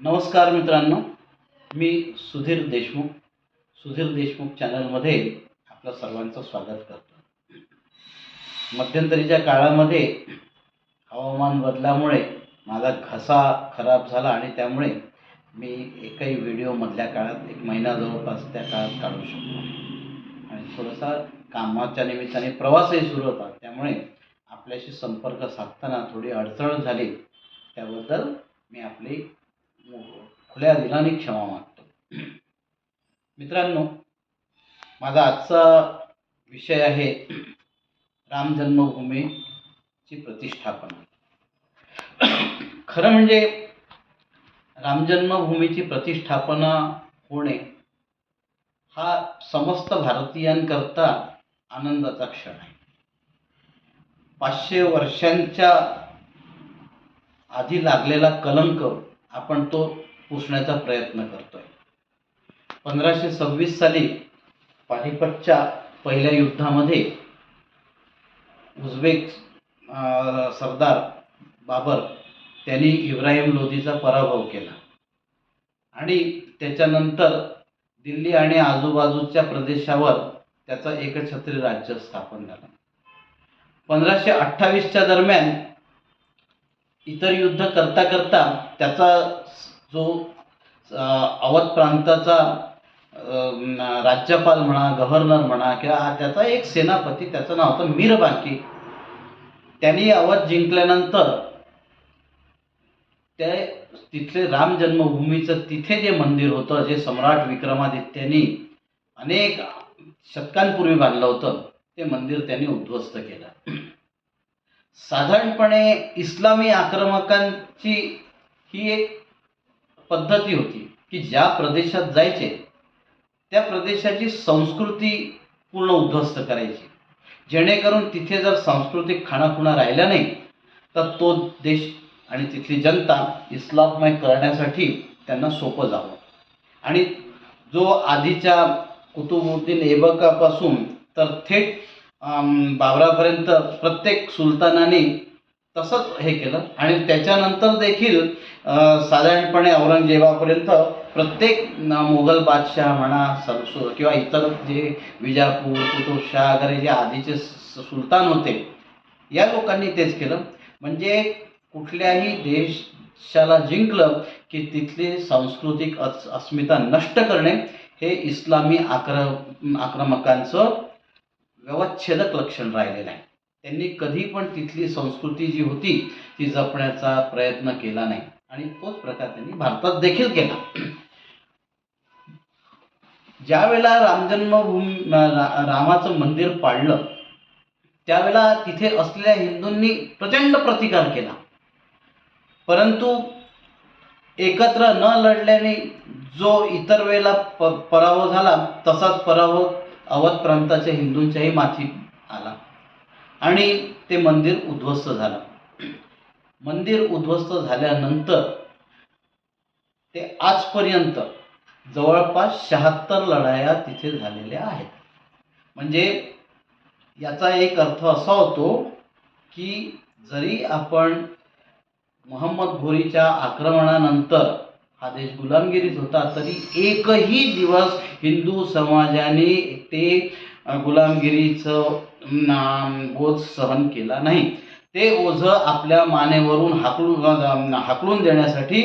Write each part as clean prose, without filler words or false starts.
नमस्कार मित्रांनो, मी सुधीर देशमुख चॅनलमध्ये आपलं सर्वांचं स्वागत करतो. मध्यंतरीच्या काळामध्ये हवामान बदलामुळे माझा घसा खराब झाला आणि त्यामुळे मी एकही व्हिडिओ मधल्या काळात एक महिना जवळपास त्या काळात काढू शकतो आणि थोडासा कामाच्या निमित्ताने प्रवासही सुरू होता, त्यामुळे आपल्याशी संपर्क साधताना थोडी अडचण झाली. त्याबद्दल मी आपली खुल्या दिलाने क्षमा मागतो. मित्रांनो, माझा आजचा विषय आहे राम जन्मभूमीची प्रतिष्ठापना. खरं म्हणजे राम जन्मभूमीची प्रतिष्ठापना होणे हा समस्त भारतीयांकरता आनंदाचा क्षण आहे. 500 वर्षांच्या आधी लागलेला कलंक आपण तो पुसण्याचा प्रयत्न करतोय. 1526 साली पानिपतच्या पहिल्या युद्धामध्ये उझबेक सरदार बाबर त्यांनी इब्राहिम लोधीचा पराभव केला आणि त्याच्यानंतर दिल्ली आणि आजूबाजूच्या प्रदेशावर त्याचा एकछत्री राज्य स्थापन झालं. 1528च्या दरम्यान इतर युद्ध करता करता त्याचा जो अवध प्रांताचा राज्यपाल म्हणा, गव्हर्नर म्हणा किंवा त्याचा एक सेनापती, त्याचं नाव होतं मीर बाकी, त्यांनी अवध जिंकल्यानंतर ते तिथले राम जन्मभूमीचं तिथे जे मंदिर होतं, जे सम्राट विक्रमादित्यांनी अनेक शतकांपूर्वी बांधलं होतं, ते मंदिर त्यांनी उद्ध्वस्त केलं. साधारणपणे इस्लामी आक्रमकांची ही एक पद्धती होती की ज्या प्रदेशात जायचे त्या प्रदेशाची संस्कृती पूर्ण उद्ध्वस्त करायची, जेणेकरून तिथे जर सांस्कृतिक खाणाखुणा राहिला नाही तर तो देश आणि तिथली जनता इस्लाममय करण्यासाठी त्यांना सोपं जावं. आणि जो आधीच्या कुतुबुद्दीन ऐबकापासून तर थेट बाबरापर्यंत प्रत्येक सुलतानाने तसंच हे केलं. आणि त्याच्यानंतर देखील साधारणपणे औरंगजेबापर्यंत प्रत्येक मोगल बादशाह म्हणा किंवा इतर जे विजापूर, कुतुबशाह वगैरे जे आधीचे सुलतान होते, या लोकांनी तेच केलं. म्हणजे कुठल्याही देशाला जिंकलं की तिथली सांस्कृतिक अस्मिता नष्ट करणे हे इस्लामी आक्रमकांचं व्यवच्छेदक लक्षण राहिलेलं आहे. त्यांनी कधी पण तिथली संस्कृती जी होती ती जपण्याचा प्रयत्न केला नाही आणि तोच प्रकार त्यांनी भारतात देखील केला. ज्यावेळेला रामाचं मंदिर पाडलं त्यावेळेला तिथे असलेल्या हिंदूंनी प्रचंड प्रतिकार केला, परंतु एकत्र न लढल्याने जो इतर वेळेला पराभव झाला तसाच पराभव अवध प्रांताच्या हिंदूंच्याही माथी आला आणि ते मंदिर उद्ध्वस्त झालं. मंदिर उद्ध्वस्त झाल्यानंतर ते आजपर्यंत जवळपास 76 लढाया तिथे झालेल्या आहेत. म्हणजे याचा एक अर्थ असा होतो की जरी आपण मोहम्मद घोरीच्या आक्रमणानंतर हा देश गुलामगिरीत होता, तरी एकही दिवस हिंदू समाजाने ते गुलामगिरीचं बोझ सहन केला नाही. ते ओझं आपल्या मानेवरून हाकलून देण्यासाठी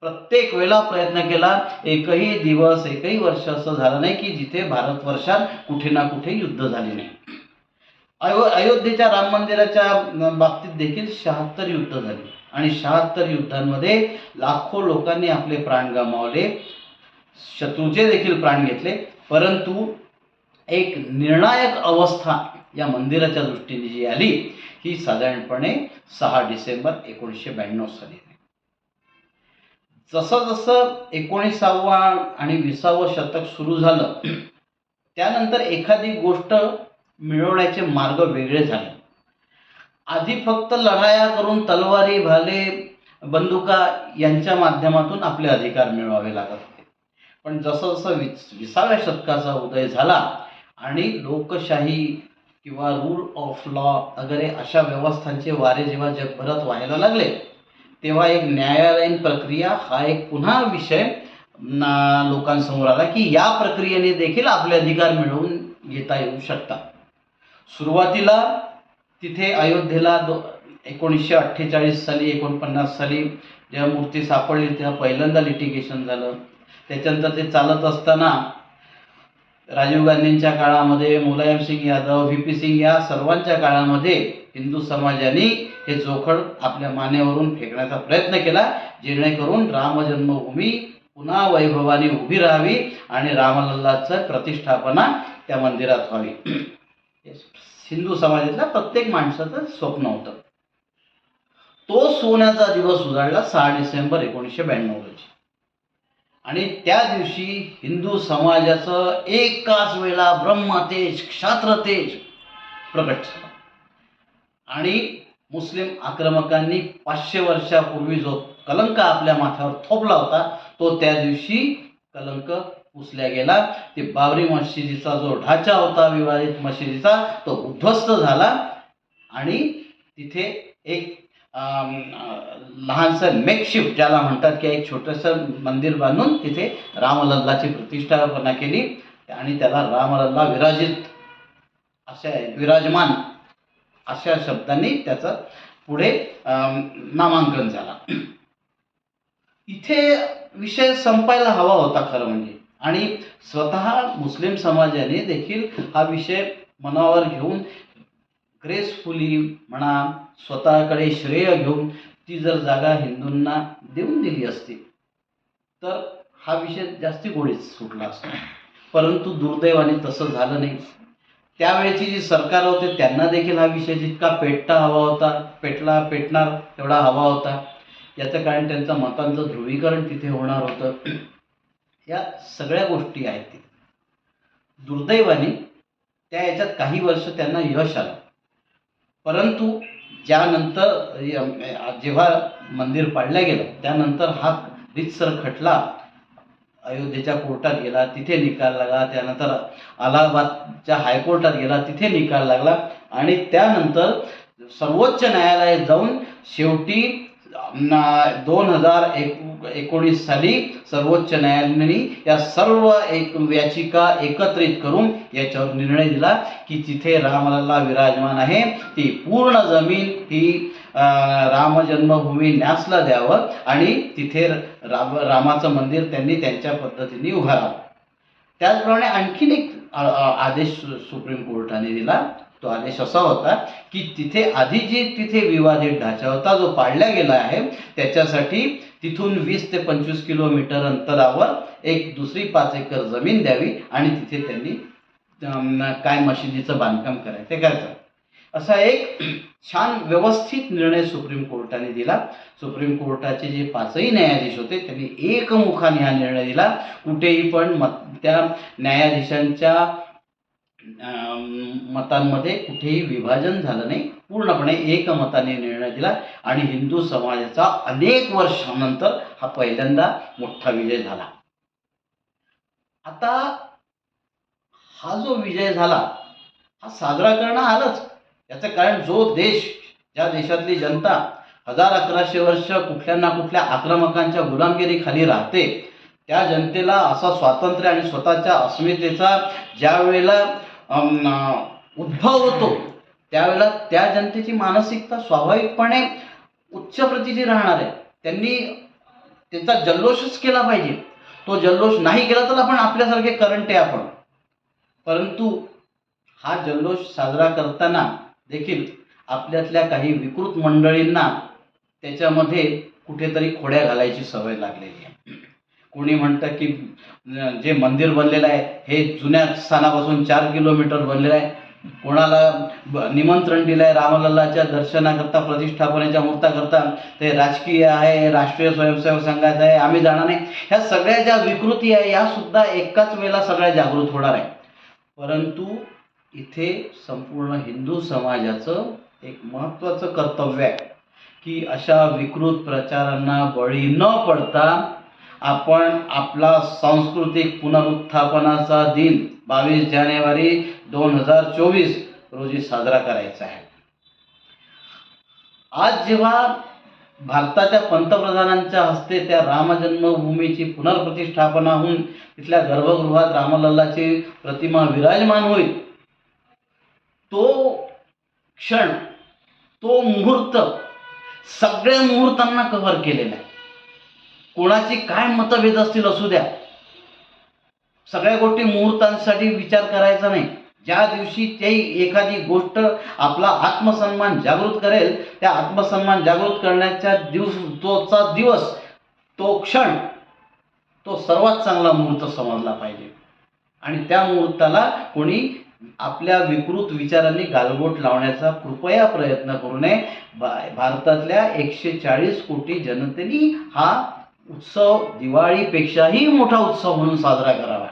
प्रत्येक वेळेला प्रयत्न केला. एकही दिवस, एकही वर्ष असं झालं नाही की जिथे भारतवर्षात कुठे ना कुठे युद्ध झाले नाही. अयोध्येच्या राम मंदिराच्या बाबतीत देखील 76 युद्ध झाली आणि 76 युद्धांमध्ये लाखो लोकांनी आपले प्राण गमावले, शत्रूचे देखील प्राण घेतले. परंतु एक निर्णायक अवस्था या मंदिराच्या दृष्टीने जी आली ही साधारणपणे 6 डिसेंबर 1992 साली. जसं जसं 19व्या आणि 20व्या शतक सुरू झालं त्यानंतर एखादी गोष्ट मिळवण्याचे मार्ग वेगळे झाले. आधी फक्त लढाया करून तलवारी, भाले, बंदुका यांच्या माध्यमातून आपले अधिकार मिळवावे लागत होते. पण जसं जसं 20व्या शतकाचा उदय झाला आणि लोकशाही किंवा रूल ऑफ लॉ वगैरे अशा व्यवस्थांचे वारे जेव्हा जगभरात व्हायला लागले तेव्हा एक न्यायालयीन प्रक्रिया हा एक पुन्हा विषय लोकांसमोर आला की या प्रक्रियेने देखील आपले अधिकार मिळवून घेता येऊ शकतात. सुरुवातीला तिथे अयोध्येला 1948 साली 49 साली जेव्हा मूर्ती सापडली तेव्हा पहिल्यांदा लिटिगेशन झालं. त्याच्यानंतर ते चालत असताना राजीव गांधींच्या काळामध्ये, मुलायमसिंग यादव, व्ही.पी. सिंग या सर्वांच्या काळामध्ये हिंदू समाजाने हे जोखड आपल्या मानेवरून फेकण्याचा प्रयत्न केला, जेणेकरून रामजन्मभूमी पुन्हा वैभवाने उभी राहावी आणि रामलल्लाचं प्रतिष्ठापना त्या मंदिरात व्हावी. हिंदू समाजातल्या प्रत्येक माणसाचं स्वप्न होतं. तो सोन्याचा दिवस उजाडला 6 डिसेंबर 1992 रोजी. आणि त्या दिवशी हिंदू समाजाचं एकाच वेळा ब्रह्मतेज, क्षात्रतेज प्रकट झालं. आणि मुस्लिम आक्रमकांनी 500 वर्षापूर्वी जो कलंक आपल्या माथ्यावर थोपला होता तो त्या दिवशी कलंक पुसल्या गेला. ते बाबरी मशिदीचा जो ढाचा होता विवादित मशिदीचा तो उद्ध्वस्त झाला आणि तिथे एक लहानसं मेकशिफ्ट ज्याला म्हणतात की एक छोटंसं मंदिर बांधून तिथे रामलल्लाची प्रतिष्ठापना केली आणि त्याला रामलल्ला विराजमान अशा शब्दांनी त्याचं पुढे नामांकन झाला. इथे विषय संपायला हवा होता खरं म्हणजे. आणि स्वतः मुस्लिम समाजाने देखील हा विषय मनावर घेऊन ग्रेसफुली म्हणा, स्वतःकडे श्रेय घेऊन ती जर जागा हिंदूंना देऊन दिली असती तर हा विषय जास्ती गोडीत सुटला असता. परंतु दुर्दैवाने तसं झालं नाही. त्यावेळेची जी सरकार होते त्यांना देखील हा विषय जितका पेटणार तेवढा हवा होता. याचं कारण त्यांचं मतांचं ध्रुवीकरण तिथे होणार होतं. या सगळ्या गोष्टी आहेत. दुर्दैवाने त्या याच्यात काही वर्ष त्यांना यश आलं. परंतु ज्यानंतर जेव्हा मंदिर पाडलं गेलं त्यानंतर हा रीतसर खटला अयोध्येच्या कोर्टात गेला, तिथे निकाल लागला. त्यानंतर अलाहाबादच्या हायकोर्टात गेला, तिथे निकाल लागला. आणि त्यानंतर सर्वोच्च न्यायालयात जाऊन शेवटी 2019 साली सर्वोच्च न्यायालयाने या सर्व याचिका एकत्रित करून याच्यावर निर्णय दिला की जिथे रामलल्ला विराजमान आहे ती पूर्ण जमीन ही रामजन्मभूमी न्यासला द्यावं आणि तिथे रामाचं मंदिर त्यांनी त्यांच्या पद्धतीने उभारावं. त्याचप्रमाणे आणखीन एक आदेश सुप्रीम कोर्टाने दिला. तो आदेश असा होता की तिथे आधी तिथे विवादित ढाचा होता जो पाडला गेला आहे त्याच्यासाठी तिथून 20 ते 25 किलोमीटर अंतरावर एक दुसरी 5 एकर जमीन द्यावी आणि तिथे त्यांनी काय मशिदीचं बांधकाम करायचं. असा एक छान व्यवस्थित निर्णय सुप्रीम कोर्टाने दिला. सुप्रीम कोर्टाचे जे 5ही न्यायाधीश होते त्यांनी एकमुखाने हा निर्णय दिला. कुठेही पण त्या न्यायाधीशांच्या मतांमध्ये कुठेही विभाजन झालं नाही. पूर्णपणे एकमताने निर्णय दिला आणि हिंदू समाजाचा अनेक वर्षांनंतर हा पहिल्यांदा मोठा विजय झाला. आता हा जो विजय झाला हा साजरा करणं आलंच. याचं कारण ज्या देशातली जनता 1100 वर्ष कुठल्या ना कुठल्या आक्रमकांच्या गुलामगिरीखाली राहते त्या जनतेला असा स्वातंत्र्य आणि स्वतःच्या अस्मितेचा ज्या वेळेला उद्भव होतो त्यावेळेला त्या जनतेची मानसिकता स्वाभाविकपणे उच्च प्रतीची राहणार आहे. त्यांनी त्यांचा जल्लोषच केला पाहिजे. तो जल्लोष नाही केला तर आपण आपल्यासारखे करंटे आपण. परंतु हा जल्लोष साजरा करताना देखील आपल्यातल्या काही विकृत मंडळींना त्याच्यामध्ये कुठेतरी खोड्या घालायची सवय लागलेली आहे. कोणी म्हणतं की जे मंदिर बनलेलं आहे हे जुन्या स्थानापासून 4 किलोमीटर बनलेलं आहे. कोणाला निमंत्रण दिलं आहे रामलल्लाच्या दर्शनाकरता, प्रतिष्ठापनेच्या मुहूर्ताकरता, ते राजकीय आहे, राष्ट्रीय स्वयंसेवक संघाचं आहे, आम्ही जाणार नाही. ह्या सगळ्या ज्या विकृती आहे या सुद्धा एकाच वेळेला सगळ्या जागृत होणार आहे. परंतु इथे संपूर्ण हिंदू समाजाचं एक महत्त्वाचं कर्तव्य आहे की अशा विकृत प्रचारांना बळी न पडता आपण आपला सांस्कृतिक पुनरुत्थापनाचा दिन 22 जानेवारी 2024 रोजी साजरा करायचा आहे. आज जेव्हा भारताच्या पंतप्रधानांच्या हस्ते त्या रामजन्मभूमीची पुनर्प्रतिष्ठापना होऊन तिथल्या गर्भगृहात रामलल्लाची प्रतिमा विराजमान होईल, तो क्षण, तो मुहूर्त सगळ्या मुहूर्तांना कव्हर केलेला आहे. कोणाची काय मतभेद असतील असू द्या, सगळ्या गोष्टी मुहूर्तांसाठी विचार करायचा नाही. ज्या दिवशी ते एखादी गोष्ट आपला आत्मसन्मान जागृत करेल, त्या आत्मसन्मान जागृत करण्याच्या तोचा दिवस, तो क्षण, तो सर्वात चांगला मुहूर्त समजला पाहिजे. आणि त्या मुहूर्ताला कोणी आपल्या विकृत विचारांनी गालबोट लावण्याचा कृपया प्रयत्न करू नये. भारतातल्या 140 कोटी जनतेने हा उत्सव दिवाळीपेक्षाही मोठा उत्सव म्हणून साजरा करावा.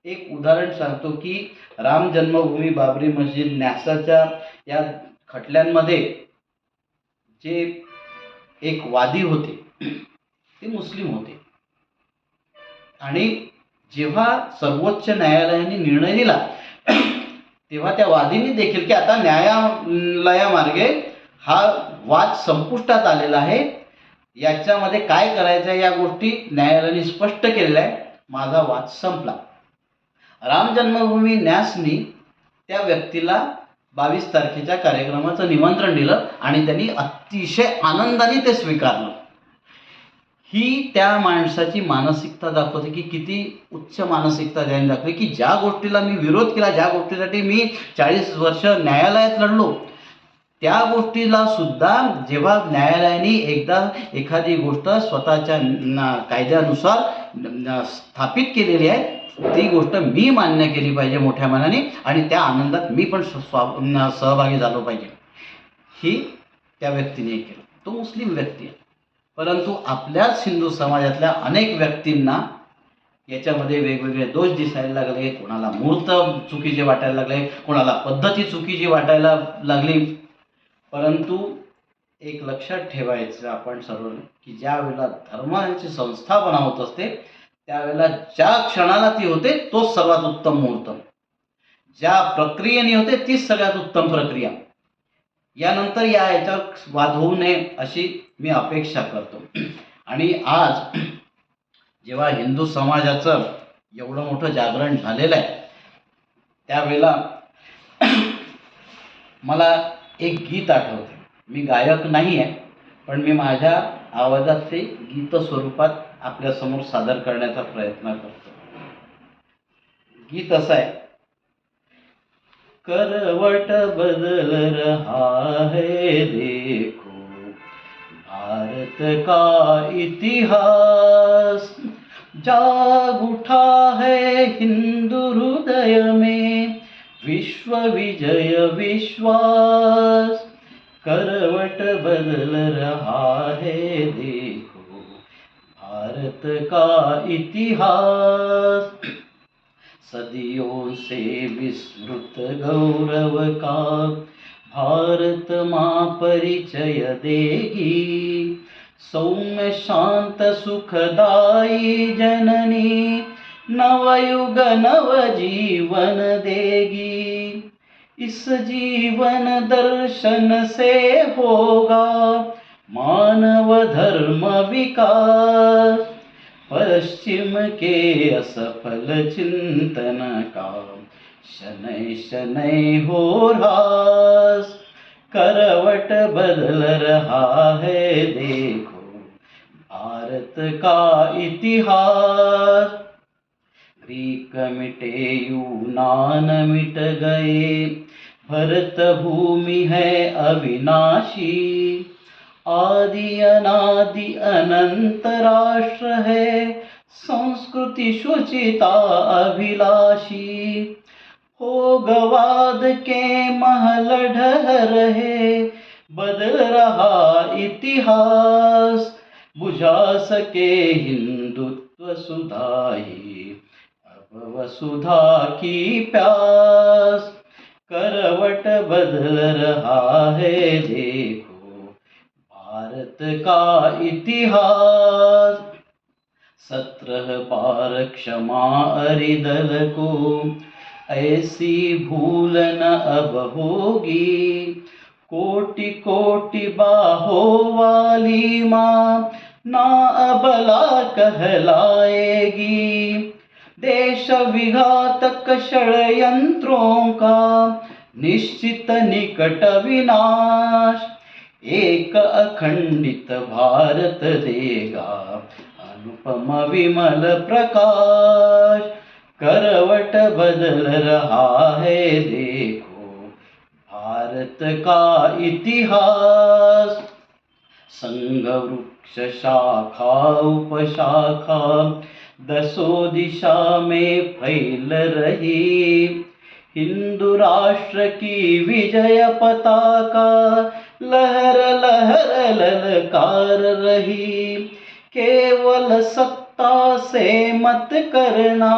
एक उदाहरण सांगतो की राम जन्मभूमी, बाबरी मस्जिद, न्यासाच्या या खटल्यांमध्ये जे एक वादी होते ते मुस्लिम होते. आणि जेव्हा सर्वोच्च न्यायालयाने निर्णय दिला तेव्हा त्या वादींनी देखील की आता न्यायालयामार्गे हा वाद संपुष्टात आलेला आहे, याच्यामध्ये काय करायचं या गोष्टी न्यायालयाने स्पष्ट केलेल्या आहे, माझा वाद संपला. राम जन्मभूमी न्यासनी त्या व्यक्तीला 22 तारखेच्या कार्यक्रमाचं निमंत्रण दिलं आणि त्यांनी अतिशय आनंदाने ते स्वीकारलं. ही त्या माणसाची मानसिकता दाखवते की किती उच्च मानसिकता त्यांनी दाखवली की ज्या गोष्टीला मी विरोध केला, ज्या गोष्टीसाठी मी 40 वर्ष न्यायालयात लढलो, त्या गोष्टीला सुद्धा जेव्हा न्यायालयाने एकदा एखादी गोष्ट स्वतःच्या कायद्यानुसार स्थापित केलेली आहे, ती गोष्ट मी मान्य केली पाहिजे मोठ्या मनाने आणि त्या आनंदात मी पण सहभागी झालो पाहिजे, ही त्या व्यक्तीने केलं. तो मुस्लिम व्यक्ती आहे. परंतु आपल्याच हिंदू समाजातल्या अनेक व्यक्तींना याच्यामध्ये वेगवेगळे दोष दिसायला लागले. कोणाला मूर्त चुकीचे वाटायला लागले, कोणाला पद्धती चुकीची वाटायला लागली. परंतु एक लक्षात ठेवायचं आपण सर्व की ज्या वेळेला धर्माची संस्थापना होत असते त्यावेळेला ज्या क्षणाला ती होते तोच सर्वात उत्तम मुहूर्त, ज्या प्रक्रियेने होते तीच सगळ्यात उत्तम प्रक्रिया. यानंतर याच्यावर वाद होऊ नये अशी मी अपेक्षा करतो. आणि आज जेव्हा हिंदू समाजाचं एवढं मोठं जागरण झालेलं आहे त्यावेळेला मला एक गीत आठवते. मी गायक नाही आहे, पण मी माझ्या आवाजात ते गीत स्वरूपात आपल्यासमोर सादर करण्याचा प्रयत्न करतो. गीत असं आहे, करवट बदल रहा है देखो भारत का इतिहास, जाग उठा है हिंदू हृदय में विश्व विजय विश्वास, करवट बदल रहा है देखो भारत का इतिहास, सदियों से विस्मृत गौरव का भारत माँ परिचय देगी, सौम्य शांत सुखदाई जननी नवयुग नव जीवन देगी, इस जीवन दर्शन से होगा मानव धर्म विकास, पश्चिम के असफल चिंतन का शनै शनै हो ह्रास, करवट बदल रहा है देखो भारत का इतिहास, ग्रीक मिटे यूनान मिट गए भरत भूमि है अविनाशी, आदि अनादि अनंत राष्ट्र है संस्कृति शुचिता अभिलाषी, भोगवाद के महल ढह रहे बदल रहा इतिहास, बुझा सके हिंदुत्व सुधाई अब वसुधा की प्यास, करवट बदल रहा है देखो भारत का इतिहास, 17 बार क्षमा अरिदल को ऐसी भूल न अब होगी, कोटि कोटि बाहों वाली माँ ना अबला कहलाएगी। देश विघातक षड्यंत्रों का निश्चित निकट विनाश, एक अखंडित भारत देगा अनुपम विमल प्रकाश। करवट बदल रहा है देखो भारत का इतिहास। संघ वृक्ष शाखा उपशाखा दसों दिशा में फैल रही। हिंदू राष्ट्र की विजय पताका लहर लहर ललकार रही। केवल सत्ता से मत करना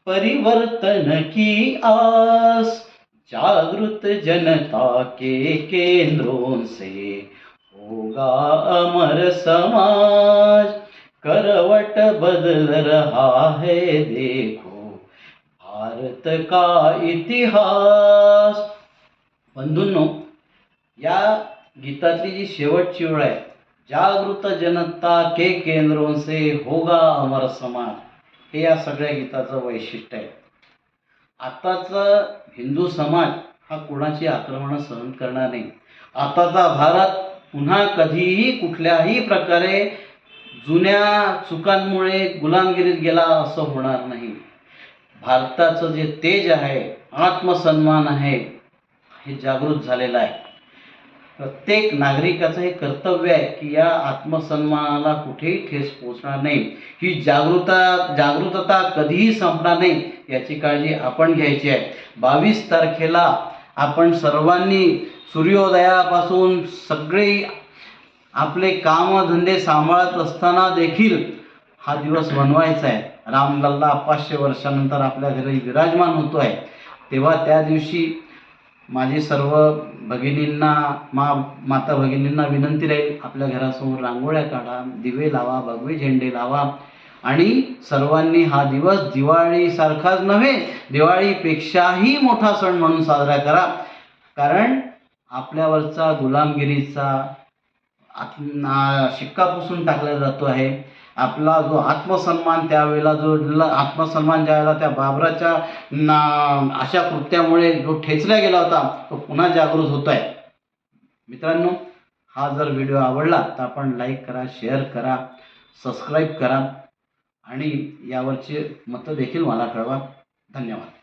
परिवर्तन की आस। जागृत जनता के केंद्रों से होगा अमर समाज। करवट बदल रहा है देखो भारत का इतिहास। बंधूंनो, या गीतातली जी शेवटची ओळ आहे, जागृत जनता के केंद्रों से होगा अमर समाज, हे या सगळ्या गीताचं वैशिष्ट्य आहे. आताचा हिंदू समाज हा कोणाची आक्रमणं सहन करणार नाही. आताचा भारत पुन्हा कधीही कुठल्याही प्रकारे जुन्या चुकांमुळे गुलामगिरीत गेला असं होणार नाही. भारताचं जे तेज आहे, आत्मसन्मान आहे, हे जागृत झालेलं आहे. प्रत्येक नागरिकाचं हे कर्तव्य आहे की या आत्मसन्मानाला कुठेही ठेस पोचणार नाही. ही जागृतता कधीही संपणार नाही याची काळजी आपण घ्यायची आहे. 22 तारखेला आपण सर्वांनी सूर्योदयापासून सगळे आपले कामधंदे सांभाळत असताना देखील हा दिवस मनवायचा आहे. रामलल्ला 500 वर्षानंतर आपल्या घरी विराजमान होतो आहे, तेव्हा त्या दिवशी माझी सर्व भगिनींना, माता भगिनींना विनंती राहील, आपल्या घरासमोर रांगोळ्या काढा, दिवे लावा, भगवे झेंडे लावा आणि सर्वांनी हा दिवस दिवाळीसारखाच नव्हे, दिवाळीपेक्षाही मोठा सण म्हणून साजरा करा. कारण आपल्यावरचा गुलामगिरीचा शिक्का पुसून टाकला जातो आहे. आपला जो आत्मसन्मान त्यावेळेला ज्यावेळेला त्या बाबराच्या अशा कृत्यामुळे जो ठेचला गेला होता तो पुन्हा जागृत होत आहे. मित्रांनो, हा जर व्हिडिओ आवडला तर आपण लाईक करा, शेअर करा, सबस्क्राईब करा आणि यावरचे मतं देखील मला कळवा. धन्यवाद.